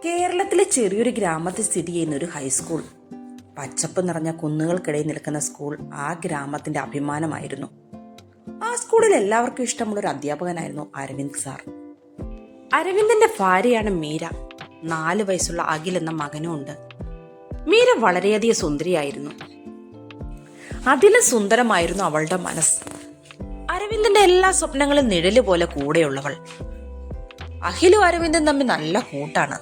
കേരളത്തിലെ ചെറിയൊരു ഗ്രാമത്തിൽ സ്ഥിതി ചെയ്യുന്ന ഒരു ഹൈസ്കൂൾ. പച്ചപ്പ് നിറഞ്ഞ കുന്നുകൾക്കിടയിൽ നിൽക്കുന്ന സ്കൂൾ ആ ഗ്രാമത്തിന്റെ അഭിമാനമായിരുന്നു. ആ സ്കൂളിൽ എല്ലാവർക്കും ഇഷ്ടമുള്ള ഒരു അധ്യാപകനായിരുന്നു അരവിന്ദ് സാർ. അരവിന്ദിന്റെ ഭാര്യയാണ് മീര. 4 വയസ്സുള്ള അഖിൽ എന്ന മകനും ഉണ്ട്. മീര വളരെയധികം സുന്ദരിയായിരുന്നു. അതിലും സുന്ദരമായിരുന്നു അവളുടെ മനസ്സ്. അരവിന്ദിന്റെ എല്ലാ സ്വപ്നങ്ങളും നിഴല് പോലെ കൂടെയുള്ളവൾ. അഖിലും അരവിന്ദും തമ്മിൽ നല്ല കൂട്ടാണ്.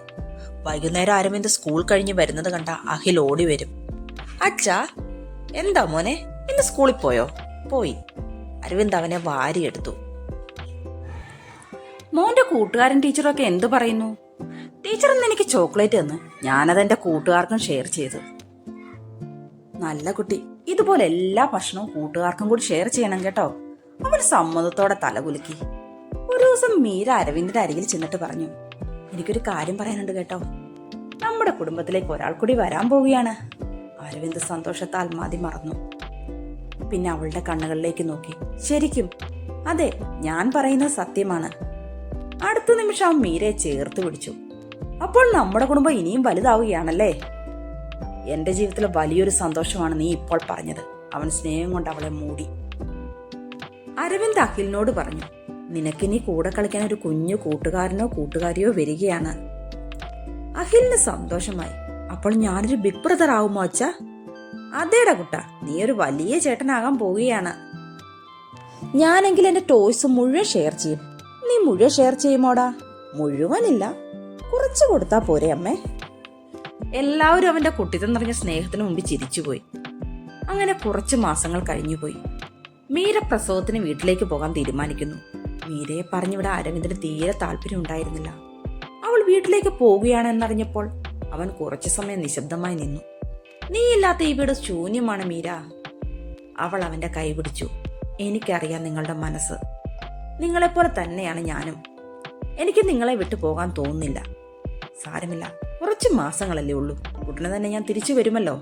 വൈകുന്നേരം അരവിന്ദ് സ്കൂൾ കഴിഞ്ഞ് വരുന്നത് കണ്ട അഖിൽ ഓടി വരും. അച്ഛാ, എന്താ മോനെ, ഇന്ന് സ്കൂളിൽ പോയോ? പോയി. അരവിന്ദ് അവനെ വാരിയെടുത്തു. മോന്റെ കൂട്ടുകാരൻ ടീച്ചറൊക്കെ എന്തു പറയുന്നു? ടീച്ചർ ഇന്ന് എനിക്ക് ചോക്ലേറ്റ് തന്നു. ഞാനതെന്റെ കൂട്ടുകാർക്കും ഷെയർ ചെയ്തു. നല്ല കുട്ടി, ഇതുപോലെ എല്ലാ ഭക്ഷണവും കൂട്ടുകാർക്കും കൂടി ഷെയർ ചെയ്യണം കേട്ടോ. അവൻ സമ്മതത്തോടെ തലകുലുക്കി. ഒരു ദിവസം മീര അരവിന്ദിന്റെ അരികിൽ ചെന്നിട്ട് പറഞ്ഞു, എനിക്കൊരു കാര്യം പറയാനുണ്ട് കേട്ടോ. നമ്മുടെ കുടുംബത്തിലേക്ക് ഒരാൾ കൂടി വരാൻ പോവുകയാണ്. അരവിന്ദ് സന്തോഷത്താൽ മതി മറന്നു. പിന്നെ അവളുടെ കണ്ണുകളിലേക്ക് നോക്കി. ശരിക്കും? അതെ, ഞാൻ പറയുന്നത് സത്യമാണ്. അടുത്ത നിമിഷം അവൻ മീരയെ ചേർത്ത് പിടിച്ചു. അപ്പോൾ നമ്മുടെ കുടുംബം ഇനിയും വലുതാവുകയാണല്ലേ? എന്റെ ജീവിതത്തിൽ വലിയൊരു സന്തോഷമാണ് നീ ഇപ്പോൾ പറഞ്ഞത്. അവൻ സ്നേഹം കൊണ്ട് അവളെ മൂടി. അരവിന്ദ് അഖിലിനോട് പറഞ്ഞു, നിനക്കിനി കൂടെ കളിക്കാൻ ഒരു കുഞ്ഞു കൂട്ടുകാരനോ കൂട്ടുകാരിയോ വരികയാണ്. അഖിലിന് സന്തോഷമായി. അപ്പോൾ ഞാനൊരു ബിഗ് ബ്രദർ ആവുമോ അച്ഛ? അതേടാ കുട്ട, നീ ഒരു വലിയ ചേട്ടനാകാൻ പോവുകയാണ്. ഞാനെങ്കിൽ എന്റെ ടോയ്സ് മുഴുവൻ ഷെയർ ചെയ്യും. നീ മുഴുവൻ ഷെയർ ചെയ്യുമോടാ? മുഴുവനില്ല, കുറച്ച് കൊടുത്താ പോരെ അമ്മേ. എല്ലാവരും അവന്റെ കുട്ടിത്തം നിറഞ്ഞ സ്നേഹത്തിന് മുമ്പിൽ ചിരിച്ചുപോയി. അങ്ങനെ കുറച്ച് മാസങ്ങൾ കഴിഞ്ഞുപോയി. മീര പ്രസവത്തിന് വീട്ടിലേക്ക് പോകാൻ തീരുമാനിക്കുന്നു. മീരയെ പറഞ്ഞിവിടെ അരവിന്ദിന് തീരെ താല്പര്യം ഉണ്ടായിരുന്നില്ല. അവൾ വീട്ടിലേക്ക് പോവുകയാണെന്നറിഞ്ഞപ്പോൾ അവൻ കുറച്ചു സമയം നിശബ്ദമായി നിന്നു. നീ ഇല്ലാത്ത ഈ വീട് ശൂന്യമാണ് മീര. അവൾ അവന്റെ കൈ പിടിച്ചു. എനിക്കറിയാം നിങ്ങളുടെ മനസ്സ്. നിങ്ങളെപ്പോലെ തന്നെയാണ് ഞാനും. എനിക്ക് നിങ്ങളെ വിട്ടു പോകാൻ തോന്നുന്നില്ല. സാരമില്ല, കുറച്ച് മാസങ്ങളല്ലേ ഉള്ളൂ. ഉടനെ തന്നെ ഞാൻ തിരിച്ചു വരുമല്ലോ.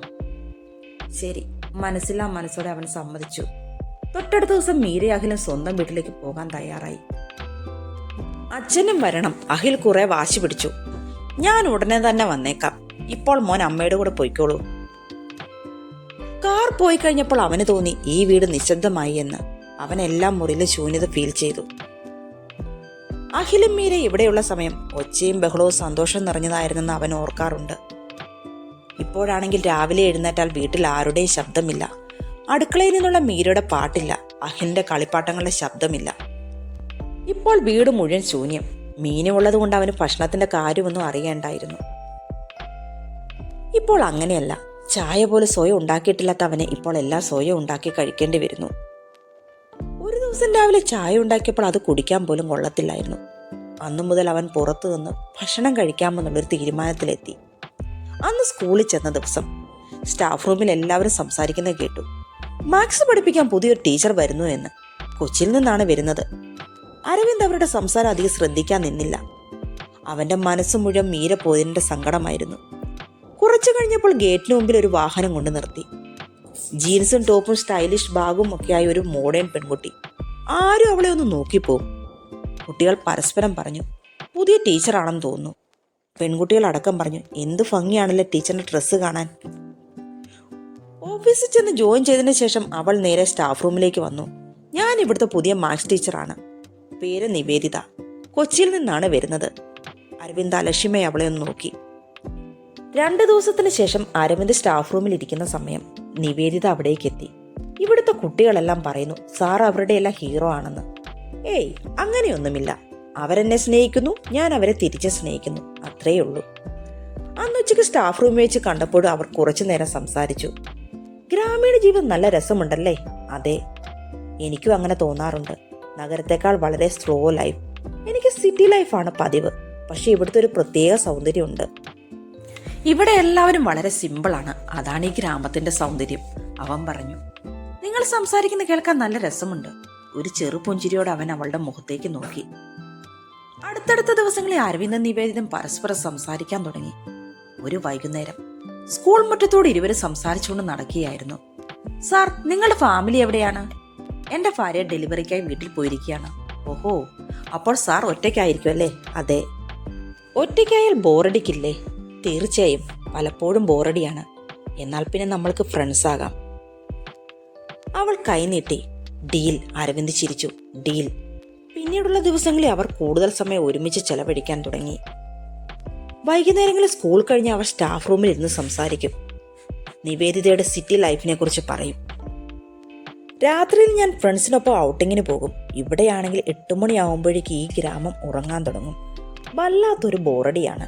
ശരി, മനസ്സില്ലാ മനസ്സോടെ അവൻ സമ്മതിച്ചു. തൊട്ടടുത്ത ദിവസം മീര അഖിലും സ്വന്തം വീട്ടിലേക്ക് പോകാൻ തയ്യാറായി. അച്ഛനും വരണം. അഖിൽ കുറെ വാശി പിടിച്ചു. ഞാൻ ഉടനെ തന്നെ വന്നേക്കാം. ഇപ്പോൾ മോൻ അമ്മയുടെ കൂടെ പോയിക്കോളൂ. കാർ പോയി കഴിഞ്ഞപ്പോൾ അവന് തോന്നി ഈ വീട് നിശബ്ദമായി എന്ന്. അവൻ എല്ലാം മുറിയിലെ ശൂന്യത ഫീൽ ചെയ്തു. അഖിലും മീര ഇവിടെയുള്ള സമയം ഒച്ചയും ബഹളവും സന്തോഷം നിറഞ്ഞതായിരുന്നെന്ന് അവൻ ഓർക്കാറുണ്ട്. ഇപ്പോഴാണെങ്കിൽ രാവിലെ എഴുന്നേറ്റാൽ വീട്ടിൽ ആരുടെയും ശബ്ദമില്ല. അടുക്കളയിൽ നിന്നുള്ള മീരയുടെ പാട്ടില്ല. അഖിലിന്റെ കളിപ്പാട്ടങ്ങളുടെ ശബ്ദമില്ല. ഇപ്പോൾ വീട് മുഴുവൻ ശൂന്യം. മീനുള്ളത് കൊണ്ട് അവന് ഭക്ഷണത്തിന്റെ കാര്യമൊന്നും അറിയേണ്ടായിരുന്നു. ഇപ്പോൾ അങ്ങനെയല്ല. ചായ പോലും സ്വയം ഉണ്ടാക്കിയിട്ടില്ലാത്ത അവന് ഇപ്പോൾ എല്ലാം സ്വയം ഉണ്ടാക്കി കഴിക്കേണ്ടി വരുന്നു. ഒരു ദിവസം രാവിലെ ചായ ഉണ്ടാക്കിയപ്പോൾ അത് കുടിക്കാൻ പോലും കൊള്ളത്തില്ലായിരുന്നു. അന്നു മുതൽ അവൻ പുറത്തു നിന്ന് ഭക്ഷണം കഴിക്കാമെന്നുള്ളൊരു തീരുമാനത്തിലെത്തി. അന്ന് സ്കൂളിൽ ചെന്ന ദിവസം സ്റ്റാഫ് റൂമിൽ എല്ലാവരും സംസാരിക്കുന്നത് കേട്ടു. മാത്സ് പഠിപ്പിക്കാൻ പുതിയൊരു ടീച്ചർ വരുന്നു എന്ന്. കൊച്ചിയിൽ നിന്നാണ് വരുന്നത്. അരവിന്ദ് അവരുടെ സംസാരം അധികം ശ്രദ്ധിക്കാൻ നിന്നില്ല. അവന്റെ മനസ്സ് മുഴുവൻ മീര പോയതിന്റെ സങ്കടമായിരുന്നു. കുറച്ചു കഴിഞ്ഞപ്പോൾ ഗേറ്റിന് മുമ്പിൽ ഒരു വാഹനം കൊണ്ട് നിർത്തി. ജീൻസും ടോപ്പും സ്റ്റൈലിഷ് ബാഗും ഒക്കെയായ ഒരു മോഡേൺ പെൺകുട്ടി. ആരും അവളെ ഒന്ന് നോക്കിപ്പോവും. കുട്ടികൾ പരസ്പരം പറഞ്ഞു, പുതിയ ടീച്ചറാണെന്ന് തോന്നുന്നു. പെൺകുട്ടികൾ അടക്കം പറഞ്ഞു, എന്ത് ഭംഗിയാണല്ലേ ടീച്ചറിന്റെ ഡ്രസ്സ് കാണാൻ. ഓഫീസിൽ ചെന്ന് ജോയിൻ ചെയ്തതിനു ശേഷം അവൾ നേരെ സ്റ്റാഫ് റൂമിലേക്ക് വന്നു. ഞാൻ ഇവിടുത്തെ പുതിയ മാത്സ് ടീച്ചറാണ്. പേര് നിവേദിത. കൊച്ചിയിൽ നിന്നാണ് വരുന്നത്. അരവിന്ദ് അലക്ഷ്യമായി അവളെ ഒന്ന് നോക്കി. 2 ദിവസത്തിന് ശേഷം അരവിന്ദ് സ്റ്റാഫ് റൂമിൽ ഇരിക്കുന്ന സമയം നിവേദിത അവിടേക്ക് എത്തി. ഇവിടുത്തെ കുട്ടികളെല്ലാം പറയുന്നു സാർ അവരുടെ എല്ലാം ഹീറോ ആണെന്ന്. ഏയ്, അങ്ങനെയൊന്നുമില്ല. അവരെന്നെ സ്നേഹിക്കുന്നു, ഞാൻ അവരെ തിരിച്ച് സ്നേഹിക്കുന്നു, അത്രയേ ഉള്ളൂ. അന്ന് ഉച്ചയ്ക്ക് സ്റ്റാഫ് റൂമിൽ വെച്ച് കണ്ടപ്പോഴും അവർ കുറച്ചു നേരം സംസാരിച്ചു. ഗ്രാമീണ ജീവിതം നല്ല രസമുണ്ടല്ലേ? അതെ, എനിക്കും അങ്ങനെ തോന്നാറുണ്ട്. നഗരത്തെക്കാൾ വളരെ സ്ലോ ലൈഫ്. എനിക്ക് സിറ്റി ലൈഫാണ് പതിവ്. പക്ഷെ ഇവിടുത്തെ ഒരു പ്രത്യേക സൗന്ദര്യമുണ്ട്. ഇവിടെ എല്ലാവരും വളരെ സിമ്പിളാണ്. അതാണ് ഈ ഗ്രാമത്തിന്റെ സൗന്ദര്യം, അവൻ പറഞ്ഞു. നിങ്ങൾ സംസാരിക്കുന്ന കേൾക്കാൻ നല്ല രസമുണ്ട്. ഒരു ചെറു പുഞ്ചിരിയോടെ അവൻ അവളുടെ മുഖത്തേക്ക് നോക്കി. അടുത്തടുത്ത ദിവസങ്ങളിൽ അരവിന്ദൻ നിവേദിതം പരസ്പരം സംസാരിക്കാൻ തുടങ്ങി. ഒരു വൈകുന്നേരം സ്കൂൾ മുറ്റത്തോട് ഇരുവരും സംസാരിച്ചുകൊണ്ട് നടക്കുകയായിരുന്നു. സാർ, നിങ്ങളുടെ ഫാമിലി എവിടെയാണ്? എന്റെ ഭാര്യ ഡെലിവറിക്കായി വീട്ടിൽ പോയിരിക്കുകയാണ്. ഓഹോ, അപ്പോൾ സാർ ഒറ്റയ്ക്കായിരിക്കും അല്ലേ? അതെ. ഒറ്റയ്ക്കായാൽ ബോറടിക്കില്ലേ? തീർച്ചയായും പലപ്പോഴും ബോറടിയാണ്. എന്നാൽ പിന്നെ നമ്മൾക്ക് ഫ്രണ്ട്സ് ആകാം. അവൾ കൈനീട്ടി. ഡീൽ. അരവിന്ദ് ചിരിച്ചു. ഡീൽ. പിന്നീടുള്ള ദിവസങ്ങളിൽ അവർ കൂടുതൽ സമയം ഒരുമിച്ച് ചെലവഴിക്കാൻ തുടങ്ങി. വൈകുന്നേരങ്ങളിൽ സ്കൂൾ കഴിഞ്ഞ് അവർ സ്റ്റാഫ് റൂമിൽ ഇരുന്ന് സംസാരിക്കും. നിവേദിതയുടെ സിറ്റി ലൈഫിനെ കുറിച്ച് പറയും. രാത്രിയിൽ ഞാൻ ഫ്രണ്ട്സിനൊപ്പം ഔട്ടിങ്ങിന് പോകും. ഇവിടെയാണെങ്കിൽ 8 മണിയാവുമ്പോഴേക്ക് ഈ ഗ്രാമം ഉറങ്ങാൻ തുടങ്ങും. വല്ലാത്തൊരു ബോറടിയാണ്.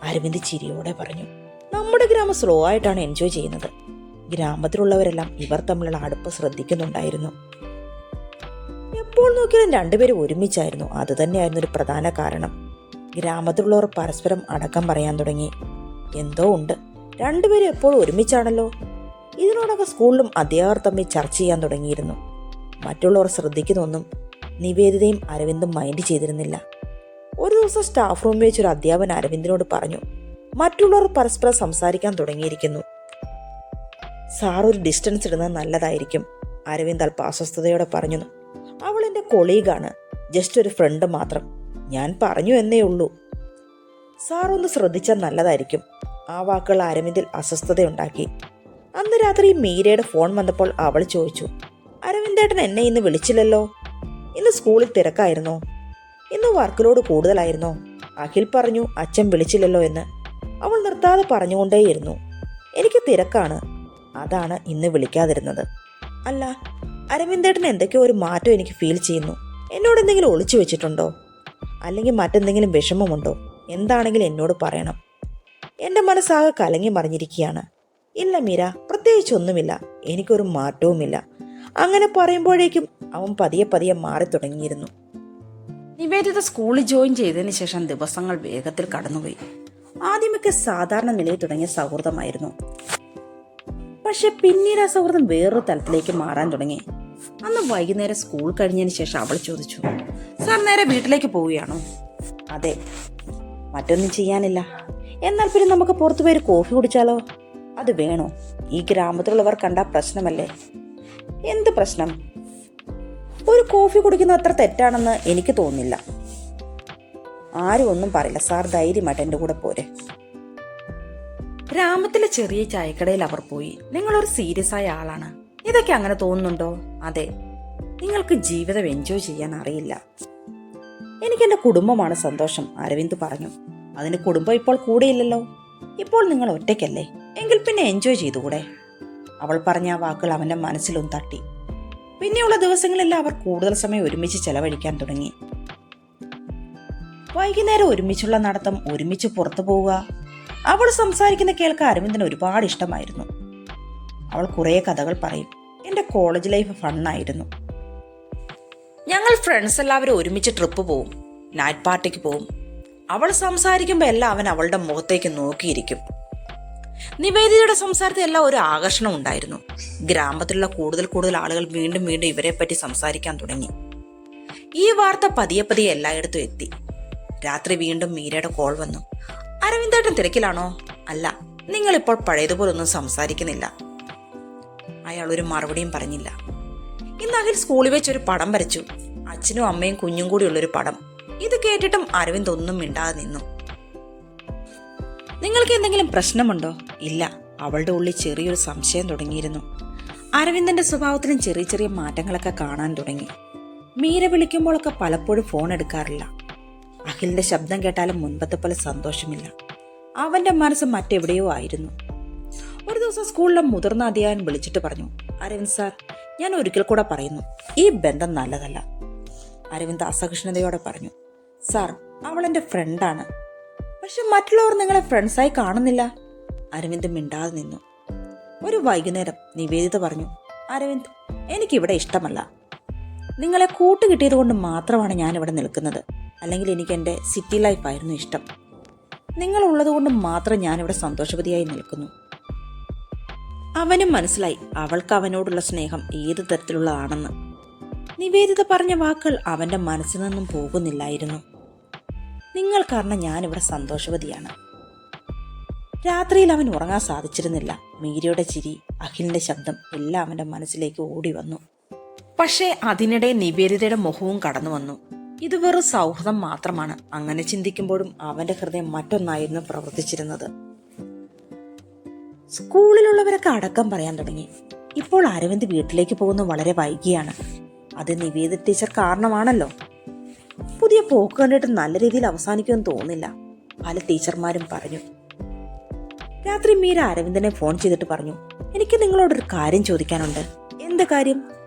അരവിന്ദ് ചിരിയോടെ പറഞ്ഞു. നമ്മുടെ ഗ്രാമം സ്ലോ ആയിട്ടാണ് എൻജോയ് ചെയ്യുന്നത്. ഗ്രാമത്തിലുള്ളവരെല്ലാം ഇവർ തമ്മിലുള്ള അടുപ്പ് ശ്രദ്ധിക്കുന്നുണ്ടായിരുന്നു. എപ്പോൾ നോക്കിയാലും രണ്ടുപേരും ഒരുമിച്ചായിരുന്നു. അതുതന്നെയായിരുന്നു ഒരു പ്രധാന കാരണം. ഗ്രാമത്തിലുള്ളവർ പരസ്പരം അടക്കം പറയാൻ തുടങ്ങി. എന്തോ ഉണ്ട്, രണ്ടുപേരും എപ്പോഴും ഒരുമിച്ചാണല്ലോ. ഇതിനോടൊക്കെ സ്കൂളിലും അധ്യാപകർ തമ്മിൽ ചർച്ച ചെയ്യാൻ തുടങ്ങിയിരുന്നു. മറ്റുള്ളവർ ശ്രദ്ധിക്കുന്നൊന്നും നിവേദിതയും അരവിന്ദും മൈൻഡ് ചെയ്തിരുന്നില്ല. ഒരു ദിവസം സ്റ്റാഫ് റൂമിൽ വെച്ചൊരു അധ്യാപകൻ അരവിന്ദിനോട് പറഞ്ഞു, മറ്റുള്ളവർ പരസ്പരം സംസാരിക്കാൻ തുടങ്ങിയിരിക്കുന്നു. സാർ ഒരു ഡിസ്റ്റൻസ് ഇടുന്നത് നല്ലതായിരിക്കും. അരവിന്ദ് അല്പ അസ്വസ്ഥതയോടെ പറഞ്ഞു. അവൾ എൻ്റെ കൊളീഗാണ്, ജസ്റ്റ് ഒരു ഫ്രണ്ട് മാത്രം. ഞാൻ പറഞ്ഞു എന്നേ ഉള്ളൂ. സാർ ഒന്ന് ശ്രദ്ധിച്ചാൽ നല്ലതായിരിക്കും. ആ വാക്കുകൾ അരവിന്ദിൽ അസ്വസ്ഥതയുണ്ടാക്കി. അന്ന് രാത്രി മീരയുടെ ഫോൺ വന്നപ്പോൾ അവൾ ചോദിച്ചു, അരവിന്ദേട്ടൻ എന്നെ ഇന്ന് വിളിച്ചില്ലല്ലോ. ഇന്ന് സ്കൂളിൽ തിരക്കായിരുന്നോ? ഇന്ന് വർക്ക് ലോഡ് കൂടുതലായിരുന്നോ? അഖിൽ പറഞ്ഞു അച്ഛൻ വിളിച്ചില്ലല്ലോ എന്ന്. അവൾ നിർത്താതെ പറഞ്ഞുകൊണ്ടേയിരുന്നു. എനിക്ക് തിരക്കാണ്, അതാണ് ഇന്ന് വിളിക്കാതിരുന്നത്. അല്ല, അരവിന്ദേട്ടൻ എന്തൊക്കെയോ ഒരു മാറ്റം എനിക്ക് ഫീൽ ചെയ്യുന്നു. എന്നോട് എന്തെങ്കിലും ഒളിച്ചു വെച്ചിട്ടുണ്ടോ? അല്ലെങ്കിൽ മറ്റെന്തെങ്കിലും വിഷമമുണ്ടോ? എന്താണെങ്കിലും എന്നോട് പറയണം. എൻ്റെ മനസ്സാകെ കലങ്ങി മറിഞ്ഞിരിക്കുകയാണ്. ഇല്ല മീര, പ്രത്യേകിച്ചൊന്നുമില്ല. എനിക്കൊരു മാറ്റവുമില്ല. അങ്ങനെ പറയുമ്പോഴേക്കും അവൻ പതിയെ പതിയെ മാറി തുടങ്ങിയിരുന്നു. നിവേദിത സ്കൂളിൽ ജോയിൻ ചെയ്തതിന് ശേഷം ദിവസങ്ങൾ വേഗത്തിൽ കടന്നുപോയി. ആദ്യമൊക്കെ സാധാരണ നിലയിൽ തുടങ്ങിയ സൗഹൃദമായിരുന്നു. പക്ഷെ പിന്നീട് ആ സൗഹൃദം വേറൊരു തലത്തിലേക്ക് മാറാൻ തുടങ്ങി. അന്ന് വൈകുന്നേരം സ്കൂൾ കഴിഞ്ഞതിന് ശേഷം അവൾ ചോദിച്ചു, സാർ നേരെ വീട്ടിലേക്ക് പോവുകയാണോ? അതെ, മറ്റൊന്നും ചെയ്യാനില്ല. എന്നാൽ പിന്നെ നമുക്ക് പുറത്തുപോയി ഒരു കോഫി കുടിച്ചാലോ? അത് വേണോ? ഈ ഗ്രാമത്തിലുള്ളവർ കണ്ട പ്രശ്നമല്ലേ? എന്ത് പ്രശ്നം? ഒരു കോഫി കുടിക്കുന്നത് അത്ര തെറ്റാണെന്ന് എനിക്ക് തോന്നുന്നില്ല. ആരും ഒന്നും പറയില്ല. സാർ ധൈര്യമായിട്ട് എൻ്റെ കൂടെ പോരെ. ഗ്രാമത്തിലെ ചെറിയ ചായക്കടയിൽ അവർ പോയി. നിങ്ങളൊരു സീരിയസ് ആയ ആളാണ്. ഇതൊക്കെ അങ്ങനെ തോന്നുന്നുണ്ടോ? അതെ, നിങ്ങൾക്ക് ജീവിതം എൻജോയ് ചെയ്യാൻ അറിയില്ല. എനിക്ക് എൻ്റെ കുടുംബമാണ് സന്തോഷം, അരവിന്ദ് പറഞ്ഞു. അതിന് കുടുംബം ഇപ്പോൾ കൂടെയില്ലല്ലോ. ഇപ്പോൾ നിങ്ങൾ ഒറ്റയ്ക്കല്ലേ? എങ്കിൽ പിന്നെ എൻജോയ് ചെയ്തുകൂടെ? അവൾ പറഞ്ഞ ആ വാക്കുകൾ അവൻ്റെ മനസ്സിലൊന്ന് തട്ടി. പിന്നെയുള്ള ദിവസങ്ങളെല്ലാം അവർ കൂടുതൽ സമയം ഒരുമിച്ച് ചെലവഴിക്കാൻ തുടങ്ങി. വൈകുന്നേരം ഒരുമിച്ചുള്ള നടത്തം, ഒരുമിച്ച് പുറത്തു പോവുക. അവൾ സംസാരിക്കുന്ന കേൾക്കാൻ അരവിന്ദിന് ഒരുപാട് ഇഷ്ടമായിരുന്നു. അവൾ കുറേ കഥകൾ പറയും. എൻ്റെ കോളേജ് ലൈഫ് ഫണ്ണായിരുന്നു. ഞങ്ങൾ ഫ്രണ്ട്സ് എല്ലാവരും ഒരുമിച്ച് ട്രിപ്പ് പോവും, നൈറ്റ് പാർട്ടിക്ക് പോവും. അവൾ സംസാരിക്കുമ്പോൾ എല്ലാം അവൻ അവളുടെ മുഖത്തേക്ക് നോക്കിയിരിക്കും. നിവേദിതയുടെ സംസാരത്തിൽ എല്ലാം ഒരു ആകർഷണം ഉണ്ടായിരുന്നു. ഗ്രാമത്തിലുള്ള കൂടുതൽ ആളുകൾ വീണ്ടും വീണ്ടും ഇവരെ പറ്റി സംസാരിക്കാൻ തുടങ്ങി. ഈ വാർത്ത പതിയെ പതിയെ എല്ലായിടത്തും എത്തി. രാത്രി വീണ്ടും മീരയുടെ കോൾ വന്നു. അരവിന്ദേട്ടൻ തിരക്കിലാണോ? അല്ല, നിങ്ങളിപ്പോൾ പഴയതുപോലെ ഒന്നും സംസാരിക്കുന്നില്ല. അയാൾ ഒരു മറുപടിയും പറഞ്ഞില്ല. ഇന്ന് അഖിൽ സ്കൂളിൽ വെച്ചൊരു പടം വരച്ചു. അച്ഛനും അമ്മയും കുഞ്ഞും കൂടിയുള്ളൊരു പടം. ഇത് കേട്ടിട്ടും അരവിന്ദ് ഒന്നും മിണ്ടാതെ നിന്നു. നിങ്ങൾക്ക് എന്തെങ്കിലും പ്രശ്നമുണ്ടോ? ഇല്ല. അവളുടെ ഉള്ളിൽ ചെറിയൊരു സംശയം തുടങ്ങിയിരുന്നു. അരവിന്ദന്റെ സ്വഭാവത്തിലും ചെറിയ ചെറിയ മാറ്റങ്ങളൊക്കെ കാണാൻ തുടങ്ങി. മീര വിളിക്കുമ്പോഴൊക്കെ പലപ്പോഴും ഫോൺ എടുക്കാറില്ല. അഖിലിന്റെ ശബ്ദം കേട്ടാലും മുൻപത്തെ പോലെ സന്തോഷമില്ല. അവന്റെ മനസ്സ് മറ്റെവിടെയോ ആയിരുന്നു. ഒരു ദിവസം സ്കൂളിലെ മുതിർന്ന അധ്യാപകൻ വിളിച്ചിട്ട് പറഞ്ഞു, അരവിന്ദ് സാർ, ഞാൻ ഒരിക്കൽ കൂടെ പറയുന്നു, ഈ ബന്ധം നല്ലതല്ല. അരവിന്ദ് അസഹിഷ്ണുതയോടെ പറഞ്ഞു, സാർ, അവൾ എൻ്റെ ഫ്രണ്ടാണ്. പക്ഷെ മറ്റുള്ളവർ നിങ്ങളെ ഫ്രണ്ട്സായി കാണുന്നില്ല. അരവിന്ദ് മിണ്ടാതെ നിന്നു. ഒരു വൈകുന്നേരം നിവേദിത പറഞ്ഞു, അരവിന്ദ്, എനിക്കിവിടെ ഇഷ്ടമല്ല. നിങ്ങളെ കൂട്ടുകിട്ടിയത് കൊണ്ട് മാത്രമാണ് ഞാനിവിടെ നിൽക്കുന്നത്. അല്ലെങ്കിൽ എനിക്ക് എൻ്റെ സിറ്റി ലൈഫായിരുന്നു ഇഷ്ടം. നിങ്ങളുള്ളത് കൊണ്ട് മാത്രം ഞാനിവിടെ സന്തോഷവതിയായി നിൽക്കുന്നു. അവനും മനസ്സിലായി അവൾക്ക് അവനോടുള്ള സ്നേഹം ഏത് തരത്തിലുള്ളതാണെന്ന്. നിവേദിത പറഞ്ഞ വാക്കുകൾ അവൻ്റെ മനസ്സിൽ നിന്നും പോകുന്നില്ലായിരുന്നു. നിങ്ങൾ കാരണം ഞാനിവിടെ സന്തോഷവതിയാണ്. രാത്രിയിൽ അവൻ ഉറങ്ങാൻ സാധിച്ചിരുന്നില്ല. മീരയുടെ ചിരി, അഖിലിന്റെ ശബ്ദം എല്ലാം അവൻ്റെ മനസ്സിലേക്ക് ഓടി വന്നു. പക്ഷേ അതിനിടെ നിവേദിതയുടെ മുഖവും കടന്നു വന്നു. ഇത് വെറും സൗഹൃദം മാത്രമാണ്. അങ്ങനെ ചിന്തിക്കുമ്പോഴും അവന്റെ ഹൃദയം മറ്റൊന്നായിരുന്നു പ്രവർത്തിച്ചിരുന്നത്. സ്കൂളിലുള്ളവരൊക്കെ അടക്കം പറയാൻ തുടങ്ങി. ഇപ്പോൾ അരവിന്ദ് വീട്ടിലേക്ക് പോകുന്നത് വളരെ വൈകിയാണ്. അത് നിവേദിത ടീച്ചർ കാരണമാണല്ലോ. പുതിയ പോക്ക് കണ്ടിട്ട് നല്ല രീതിയിൽ അവസാനിക്കുമെന്ന് തോന്നുന്നില്ല, പല ടീച്ചർമാരും പറഞ്ഞു. രാത്രി മീര അരവിന്ദനെ ഫോൺ ചെയ്തിട്ട് പറഞ്ഞു, എനിക്ക് നിങ്ങളോടൊരു കാര്യം ചോദിക്കാനുണ്ട്. എന്ത് കാര്യം?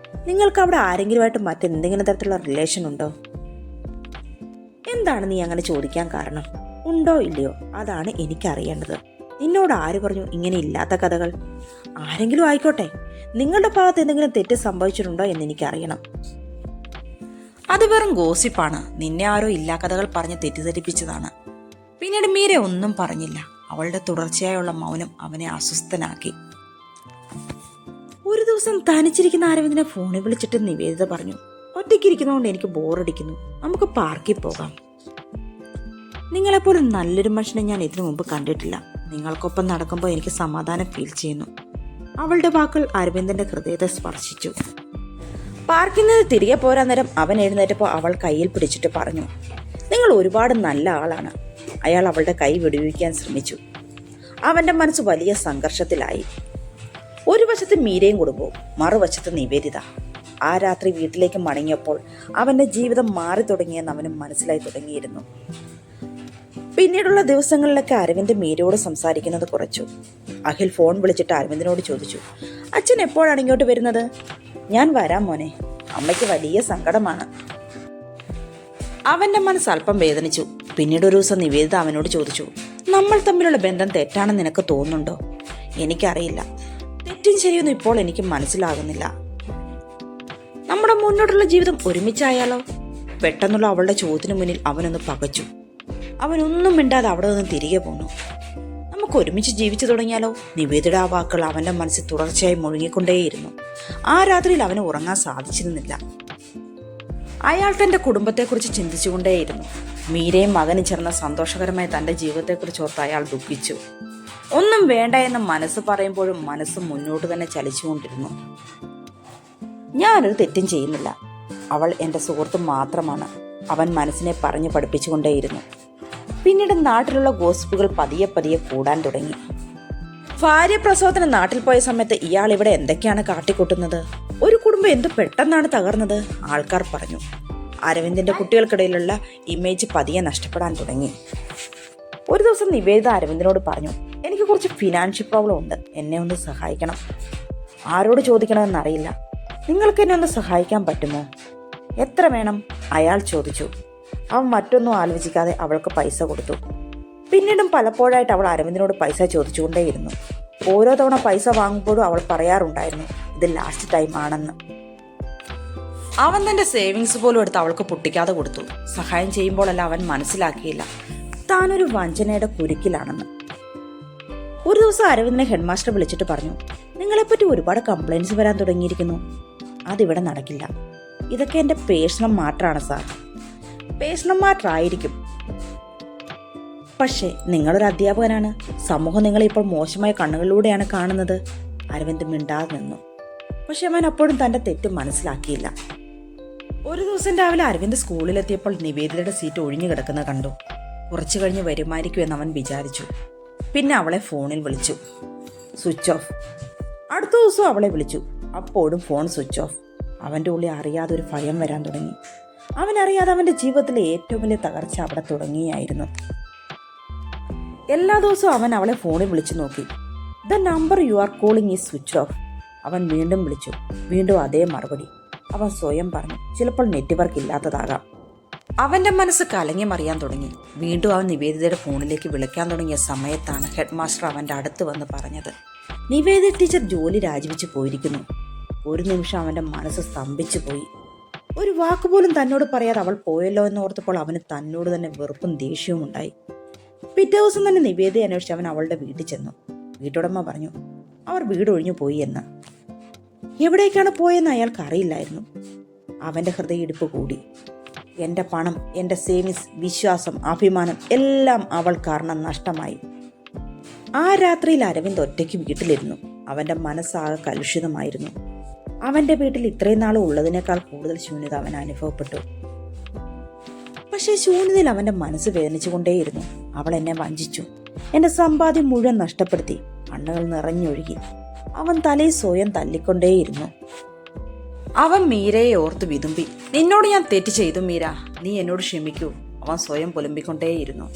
നിങ്ങൾക്ക് അവിടെ ആരെങ്കിലുമായിട്ട് മറ്റെന്തെങ്കിലും തരത്തിലുള്ള റിലേഷൻ ഉണ്ടോ? എന്താണ് നീ അങ്ങനെ ചോദിക്കാൻ കാരണം? ഉണ്ടോ ഇല്ലയോ അതാണ് എനിക്കറിയേണ്ടത്. നിന്നോട് ആര് പറഞ്ഞു ഇങ്ങനെ ഇല്ലാത്ത കഥകൾ? ആരെങ്കിലും ആയിക്കോട്ടെ, നിങ്ങളുടെ ഭാഗത്ത് എന്തെങ്കിലും തെറ്റ് സംഭവിച്ചിട്ടുണ്ടോ എന്ന് എനിക്കറിയണം. അത് വെറും ഗോസിപ്പാണ്. നിന്നെ ആരോ ഇല്ലാ കഥകൾ പറഞ്ഞ് തെറ്റിദ്ധരിപ്പിച്ചതാണ്. പിന്നീട് മീര ഒന്നും പറഞ്ഞില്ല. അവളുടെ തുടർച്ചയായുള്ള മൗനം അവനെ അസ്വസ്ഥനാക്കി. ഒരു ദിവസം തനിച്ചിരിക്കുന്ന അരവിന്ദിനെ ഫോണിൽ വിളിച്ചിട്ട് നിവേദിത പറഞ്ഞു, ഒറ്റയ്ക്കിരിക്കുന്നതുകൊണ്ട് എനിക്ക് ബോറടിക്കുന്നു, നമുക്ക് പാർക്കിൽ പോകാം. നിങ്ങളെപ്പോലെ നല്ലൊരു മനുഷ്യനെ ഞാൻ ഇതിനു മുമ്പ് കണ്ടിട്ടില്ല. നിങ്ങൾക്കൊപ്പം നടക്കുമ്പോൾ എനിക്ക് സമാധാനം ഫീൽ ചെയ്യുന്നു. അവളുടെ വാക്കുകൾ അരവിന്ദന്റെ ഹൃദയത്തെ സ്പർശിച്ചു. പാർക്കിൽ നിന്ന് തിരികെ പോരാൻ നേരം അവൻ എഴുന്നേറ്റപ്പോൾ അവൾ കയ്യിൽ പിടിച്ചിട്ട് പറഞ്ഞു, നിങ്ങൾ ഒരുപാട് നല്ല ആളാണ്. അയാൾ അവളുടെ കൈ വെടിവെക്കാൻ ശ്രമിച്ചു. അവന്റെ മനസ്സ് വലിയ സംഘർഷത്തിലായി. ഒരു വശത്ത് മീരയും കുടുംബവും, മറുവശത്ത് നിവേദിത. ആ രാത്രി വീട്ടിലേക്ക് മടങ്ങിയപ്പോൾ അവന്റെ ജീവിതം മാറി തുടങ്ങിയെന്ന് അവന് മനസ്സിലായി തുടങ്ങിയിരുന്നു. പിന്നീടുള്ള ദിവസങ്ങളിലൊക്കെ അരവിന്ദ് മീരയോട് സംസാരിക്കുന്നത് കുറച്ചു. അഖിൽ ഫോൺ വിളിച്ചിട്ട് അരവിന്ദിനോട് ചോദിച്ചു, അച്ഛൻ എപ്പോഴാണ് ഇങ്ങോട്ട് വരുന്നത്? ഞാൻ വരാം മോനെ, അമ്മയ്ക്ക് വലിയ സങ്കടമാണ്. അവന്റെ മനസ്സ് അല്പം വേദനിച്ചു. പിന്നീട് ഒരു ദിവസം നിവേദിത അവനോട് ചോദിച്ചു, നമ്മൾ തമ്മിലുള്ള ബന്ധം തെറ്റാണെന്ന് നിനക്ക് തോന്നുന്നുണ്ടോ? എനിക്കറിയില്ല, തെറ്റും ശരിയൊന്നും ഇപ്പോൾ എനിക്ക് മനസ്സിലാകുന്നില്ല. നമ്മുടെ മുന്നോട്ടുള്ള ജീവിതം ഒരുമിച്ചായാലോ? പെട്ടെന്നുള്ള അവളുടെ ചോദ്യത്തിന് മുന്നിൽ അവനൊന്ന് പകച്ചു. അവനൊന്നും മിണ്ടാതെ അവിടെ നിന്ന് തിരികെ പോന്നു. നമുക്ക് ഒരുമിച്ച് ജീവിച്ചു തുടങ്ങിയാലോ? നിവേദിയുടെ ആ വാക്കുകൾ അവന്റെ മനസ്സിൽ തുടർച്ചയായി മുഴുകിക്കൊണ്ടേയിരുന്നു. ആ രാത്രിയിൽ അവന് ഉറങ്ങാൻ സാധിച്ചിരുന്നില്ല. അയാൾ തന്റെ കുടുംബത്തെക്കുറിച്ച് ചിന്തിച്ചുകൊണ്ടേയിരുന്നു. മീരയും മകനും ചേർന്ന സന്തോഷകരമായ തന്റെ ജീവിതത്തെക്കുറിച്ച് ഓർത്ത് അയാൾ ദുഃഖിച്ചു. ഒന്നും വേണ്ട എന്ന് മനസ്സ് പറയുമ്പോഴും മനസ്സ് മുന്നോട്ട് തന്നെ ചലിച്ചുകൊണ്ടിരുന്നു. ഞാനൊരു തെറ്റും ചെയ്യുന്നില്ല, അവൾ എന്റെ സുഹൃത്ത് മാത്രമാണ്, അവൻ മനസ്സിനെ പറഞ്ഞു പഠിപ്പിച്ചുകൊണ്ടേയിരുന്നു. പിന്നീട് നാട്ടിലുള്ള ഗോസിപ്പുകൾ പതിയെ പതിയെ കൂടാൻ തുടങ്ങി. ഭാര്യ പ്രസവത്തിന് നാട്ടിൽ പോയ സമയത്ത് ഇയാൾ ഇവിടെ എന്തൊക്കെയാണ് കാട്ടിക്കൂട്ടുന്നത്, ഒരു കുടുംബം എന്ത് പെട്ടെന്നാണ് തകർന്നത്, ആൾക്കാർ പറഞ്ഞു. അരവിന്ദിന്റെ കുട്ടികൾക്കിടയിലുള്ള ഇമേജ് പതിയെ നഷ്ടപ്പെടാൻ തുടങ്ങി. ഒരു ദിവസം നിവേദിത അരവിന്ദിനോട് പറഞ്ഞു, എനിക്ക് കുറച്ച് ഫിനാൻഷ്യൽ പ്രോബ്ലം ഉണ്ട്, എന്നെ ഒന്ന് സഹായിക്കണം. ആരോട് ചോദിക്കണമെന്നറിയില്ല, നിങ്ങൾക്ക് എന്നെ ഒന്ന് സഹായിക്കാൻ പറ്റുമോ? എത്ര വേണം? അയാൾ ചോദിച്ചു. അവൻ മറ്റൊന്നും ആലോചിക്കാതെ അവൾക്ക് പൈസ കൊടുത്തു. പിന്നീടും പലപ്പോഴായിട്ട് അവൾ അരവിന്ദിനോട് പൈസ ചോദിച്ചുകൊണ്ടേയിരുന്നു. ഓരോ തവണ പൈസ വാങ്ങുമ്പോഴും അവൾ പറയാറുണ്ടായിരുന്നു, ഇത് ലാസ്റ്റ് ടൈം ആണെന്ന്. അവൻ തന്റെ സേവിങ്സ് പോലും എടുത്ത് അവൾക്ക് പൊട്ടിക്കാതെ കൊടുത്തു. സഹായം ചെയ്യുമ്പോഴല്ല അവൻ മനസ്സിലാക്കിയില്ല താനൊരു വഞ്ചനയുടെ കുരുക്കിലാണെന്ന്. ഒരു ദിവസം അരവിന്ദിനെ ഹെഡ്മാസ്റ്റർ വിളിച്ചിട്ട് പറഞ്ഞു, നിങ്ങളെപ്പറ്റി ഒരുപാട് കംപ്ലൈൻറ്റ്സ് വരാൻ തുടങ്ങിയിരിക്കുന്നു. അതിവിടെ നടക്കില്ല. ഇതൊക്കെ എൻ്റെ പേഴ്സണൽ മാറ്ററാണ് സാർ. പേഴ്സണൽ മാറ്റർ ആയിരിക്കും, പക്ഷേ നിങ്ങളൊരു അധ്യാപകനാണ്. സമൂഹം നിങ്ങളെ ഇപ്പോൾ മോശമായ കണ്ണുകളിലൂടെയാണ് കാണുന്നത്. അരവിന്ദ് മിണ്ടാതെ നിന്നു. പക്ഷെ അവൻ അപ്പോഴും തന്റെ തെറ്റ് മനസ്സിലാക്കിയില്ല. ഒരു ദിവസം രാവിലെ അരവിന്ദ് സ്കൂളിലെത്തിയപ്പോൾ നിവേദിതയുടെ സീറ്റ് ഒഴിഞ്ഞു കിടക്കുന്നത് കണ്ടു. കുറച്ചു കഴിഞ്ഞ് വരുമായിരിക്കുമെന്ന് അവൻ വിചാരിച്ചു. പിന്നെ അവളെ ഫോണിൽ വിളിച്ചു. Switch off. അടുത്ത ദിവസം അവളെ വിളിച്ചു. അപ്പോഴും ഫോൺ സ്വിച്ച് ഓഫ്. അവൻ്റെ ഉള്ളിൽ അറിയാതെ ഒരു ഭയം വരാൻ തുടങ്ങി. അവനറിയാതെ അവൻ്റെ ജീവിതത്തിലെ ഏറ്റവും വലിയ തകർച്ച അവിടെ തുടങ്ങിയായിരുന്നു. എല്ലാ ദിവസവും അവൻ അവളെ ഫോണിൽ വിളിച്ചു നോക്കി. The number you are calling is switch off. അവൻ വീണ്ടും വിളിച്ചു. വീണ്ടും അതേ മറുപടി. അവൻ സ്വയം പറഞ്ഞു, ചിലപ്പോൾ നെറ്റ്വർക്ക് ഇല്ലാത്തതാകാം. അവന്റെ മനസ്സ് കലങ്ങി മറിയാൻ തുടങ്ങി. വീണ്ടും അവൻ നിവേദിതയുടെ ഫോണിലേക്ക് വിളിക്കാൻ തുടങ്ങിയ സമയത്താണ് ഹെഡ് മാസ്റ്റർ അവന്റെ അടുത്ത് വന്ന് പറഞ്ഞത്, നിവേദിത ടീച്ചർ ജോലി രാജിവെച്ച് പോയിരിക്കുന്നു. ഒരു നിമിഷം അവന്റെ മനസ്സ് സ്തംഭിച്ചു പോയി. ഒരു വാക്കുപോലും തന്നോട് പറയാതെ അവൾ പോയല്ലോ എന്നോർത്തപ്പോൾ അവന് തന്നോട് തന്നെ വെറുപ്പും ദേഷ്യവും ഉണ്ടായി. പിറ്റേ ദിവസം തന്നെ നിവേദിയെ അന്വേഷിച്ച് അവൻ അവളുടെ വീട്ടിൽ ചെന്നു. വീട്ടുടമ പറഞ്ഞു, അവർ വീട് ഒഴിഞ്ഞു പോയി എന്ന്. എവിടേക്കാണ് പോയെന്ന് അയാൾക്ക് അറിയില്ലായിരുന്നു. അവന്റെ ഹൃദയമിടിപ്പ് കൂടി. എൻ്റെ പണം, എൻ്റെ സേവിങ്സ്, വിശ്വാസം, അഭിമാനം എല്ലാം അവൾ കാരണം നഷ്ടമായി. ആ രാത്രിയിൽ അരവിന്ദ് ഒറ്റയ്ക്ക് വീട്ടിലിരുന്നു. അവൻ്റെ മനസ്സാകെ കലുഷിതമായിരുന്നു. അവൻ്റെ വീട്ടിൽ ഇത്രയും നാൾ ഉള്ളതിനേക്കാൾ കൂടുതൽ ശൂന്യത അവൻ അനുഭവപ്പെട്ടു. പക്ഷേ ശൂന്യതയിൽ അവന്റെ മനസ്സ് വേദനിച്ചുകൊണ്ടേയിരുന്നു. അവൾ എന്നെ വഞ്ചിച്ചു. എന്റെ സമ്പാദ്യം മുഴുവൻ നഷ്ടപ്പെടുത്തി. കണ്ണുകൾ നിറഞ്ഞൊഴുകി. അവൻ തലയിൽ സ്വയം തല്ലിക്കൊണ്ടേയിരുന്നു. അവൻ മീരയെ ഓർത്ത് വിതുമ്പി. നിന്നോട് ഞാൻ തെറ്റ് ചെയ്തു മീര, നീ എന്നോട് ക്ഷമിക്കൂ. അവൻ സ്വയം പുലമ്പിക്കൊണ്ടേയിരുന്നു.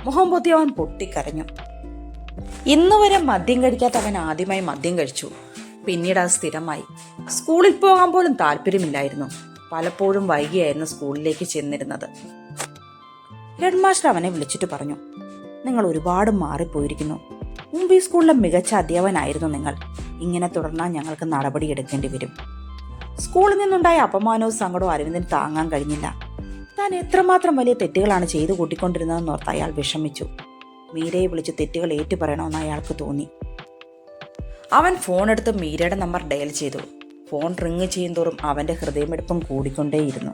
മുഖം പൊത്തി അവൻ പൊട്ടിക്കരഞ്ഞു. ഇന്നുവരെ മദ്യം കഴിക്കാത്ത അവൻ ആദ്യമായി മദ്യം കഴിച്ചു. പിന്നീട് അത് സ്ഥിരമായി. സ്കൂളിൽ പോകാൻ പോലും താല്പര്യമില്ലായിരുന്നു. പലപ്പോഴും വൈകിയായിരുന്നു സ്കൂളിലേക്ക് ചെന്നിരുന്നത്. ഹെഡ് മാസ്റ്റർ അവനെ വിളിച്ചിട്ട് പറഞ്ഞു, നിങ്ങൾ ഒരുപാട് മാറിപ്പോയിരിക്കുന്നു. മുമ്പ് ഈ സ്കൂളിലെ മികച്ച അധ്യാപകനായിരുന്നു നിങ്ങൾ. ഇങ്ങനെ തുടർന്നാൽ ഞങ്ങൾക്ക് നടപടിയെടുക്കേണ്ടി വരും. സ്കൂളിൽ നിന്നുണ്ടായ അപമാനവും സങ്കടവും അരവിന്ദന് താങ്ങാൻ കഴിഞ്ഞില്ല. താൻ എത്രമാത്രം വലിയ തെറ്റുകളാണ് ചെയ്തു കൂട്ടിക്കൊണ്ടിരുന്നതെന്നോർത്ത് അയാൾ വിഷമിച്ചു. മീരയെ വിളിച്ച് തെറ്റുകൾ ഏറ്റുപറയണമെന്ന് അയാൾക്ക് തോന്നി. അവൻ ഫോൺ എടുത്ത് മീരയുടെ നമ്പർ ഡയൽ ചെയ്തു. ഫോൺ റിങ് ചെയ്യുന്തോറും അവന്റെ ഹൃദയമെടുപ്പും കൂടിക്കൊണ്ടേയിരുന്നു.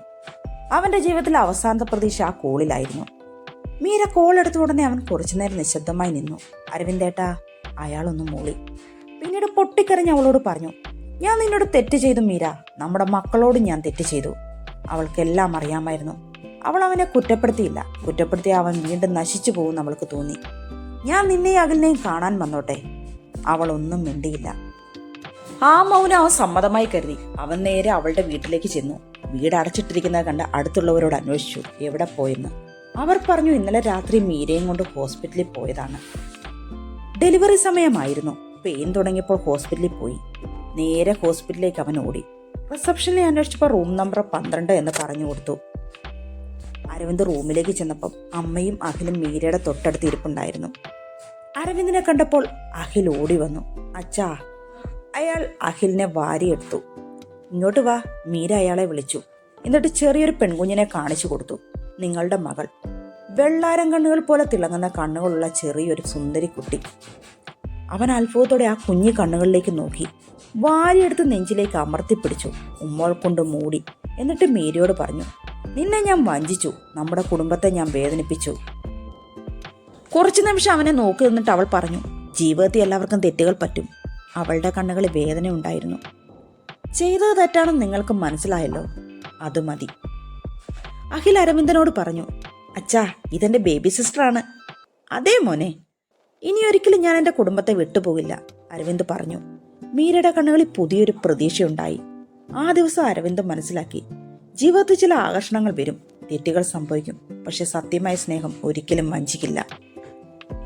അവന്റെ ജീവിതത്തിലെ അവസാനത്തെ പ്രതീക്ഷ ആ കോളിലായിരുന്നു. മീര കോൾ എടുത്ത ഉടനെ അവൻ കുറച്ചുനേരം നിശബ്ദമായി നിന്നു. അരവിന്ദേട്ടാ, അയാളൊന്ന് മൂളി. പിന്നീട് പൊട്ടിക്കരഞ്ഞ് അവളോട് പറഞ്ഞു, ഞാൻ നിന്നോട് തെറ്റ് ചെയ്തു മീര. നമ്മുടെ മക്കളോട് ഞാൻ തെറ്റ് ചെയ്തു. അവൾക്കെല്ലാം അറിയാമായിരുന്നു. അവൾ അവനെ കുറ്റപ്പെടുത്തിയില്ല. കുറ്റപ്പെടുത്തിയ അവൻ വീണ്ടും നശിച്ചു പോകും അവൾക്ക് തോന്നി. ഞാൻ നിന്നെയും അഖിലിനെയും കാണാൻ വന്നോട്ടെ. അവൾ ഒന്നും മിണ്ടിയില്ല. ആ മൗനം അവൻ സമ്മതമായി കരുതി. അവൻ നേരെ അവളുടെ വീട്ടിലേക്ക് ചെന്നു. വീട് അടച്ചിട്ടിരിക്കുന്നത് കണ്ട് അടുത്തുള്ളവരോട് അന്വേഷിച്ചു എവിടെ പോയെന്ന്. അവർ പറഞ്ഞു, ഇന്നലെ രാത്രി മീരയും കൊണ്ട് ഹോസ്പിറ്റലിൽ പോയതാണ്. ഡെലിവറി സമയമായിരുന്നു. പെയിൻ തുടങ്ങിയപ്പോൾ ഹോസ്പിറ്റലിൽ പോയി. നേരെ ഹോസ്പിറ്റലിലേക്ക് അവൻ ഓടി. റിസപ്ഷനിൽ അന്വേഷിച്ചപ്പോൾ റൂം നമ്പർ 12 എന്ന് പറഞ്ഞു കൊടുത്തു. അരവിന്ദ് റൂമിലേക്ക് ചെന്നപ്പം അമ്മയും അഖിലും മീരയുടെ തൊട്ടടുത്ത് ഇരിപ്പുണ്ടായിരുന്നു. അരവിന്ദിനെ കണ്ടപ്പോൾ അഖിൽ ഓടി വന്നു. അച്ഛാ. അയാൾ അഖിലിനെ വാരിയെടുത്തു. ഇങ്ങോട്ട് വാ. മീര അയാളെ വിളിച്ചു. എന്നിട്ട് ചെറിയൊരു പെൺകുഞ്ഞിനെ കാണിച്ചു കൊടുത്തു. നിങ്ങളുടെ മകൾ. വെള്ളാരം കണ്ണുകൾ പോലെ തിളങ്ങുന്ന കണ്ണുകളുള്ള ചെറിയൊരു സുന്ദരി കുട്ടി. അവൻ അത്ഭുതത്തോടെ ആ കുഞ്ഞു കണ്ണുകളിലേക്ക് നോക്കി. വാരിയെടുത്ത് നെഞ്ചിലേക്ക് അമർത്തിപ്പിടിച്ചു. ഉമ്മോൾ കൊണ്ട് മൂടി. എന്നിട്ട് മീരയോട് പറഞ്ഞു, നിന്നെ ഞാൻ വഞ്ചിച്ചു. നമ്മുടെ കുടുംബത്തെ ഞാൻ വേദനിപ്പിച്ചു. കുറച്ചു നിമിഷം അവനെ നോക്കി നിന്നിട്ട് അവൾ പറഞ്ഞു, ജീവിതത്തിൽ എല്ലാവർക്കും തെറ്റുകൾ പറ്റും. അവളുടെ കണ്ണുകളിൽ വേദന ഉണ്ടായിരുന്നു. ചെയ്തത് തെറ്റാണെന്ന് നിങ്ങൾക്ക് മനസ്സിലായല്ലോ, അത് മതി. അഖിൽ അരവിന്ദനോട് പറഞ്ഞു, അച്ഛാ, ഇതെന്റെ ബേബി സിസ്റ്ററാണ്. അതേ മോനെ, ഇനി ഒരിക്കലും ഞാൻ എൻ്റെ കുടുംബത്തെ വിട്ടുപോകില്ല, അരവിന്ദ് പറഞ്ഞു. മീരയുടെ കണ്ണുകളിൽ പുതിയൊരു പ്രതീക്ഷയുണ്ടായി. ആ ദിവസം അരവിന്ദ് മനസ്സിലാക്കി, ജീവിതത്തിൽ ചില ആകർഷണങ്ങൾ വരും, തെറ്റുകൾ സംഭവിക്കും, പക്ഷെ സത്യമായ സ്നേഹം ഒരിക്കലും വഞ്ചിക്കില്ല.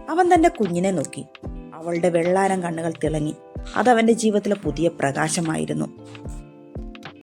അവൻ തന്റെ കുഞ്ഞിനെ നോക്കി. അവളുടെ വെള്ളാരം കണ്ണുകൾ തിളങ്ങി. അതവന്റെ ജീവിതത്തിലെ പുതിയ പ്രകാശമായിരുന്നു.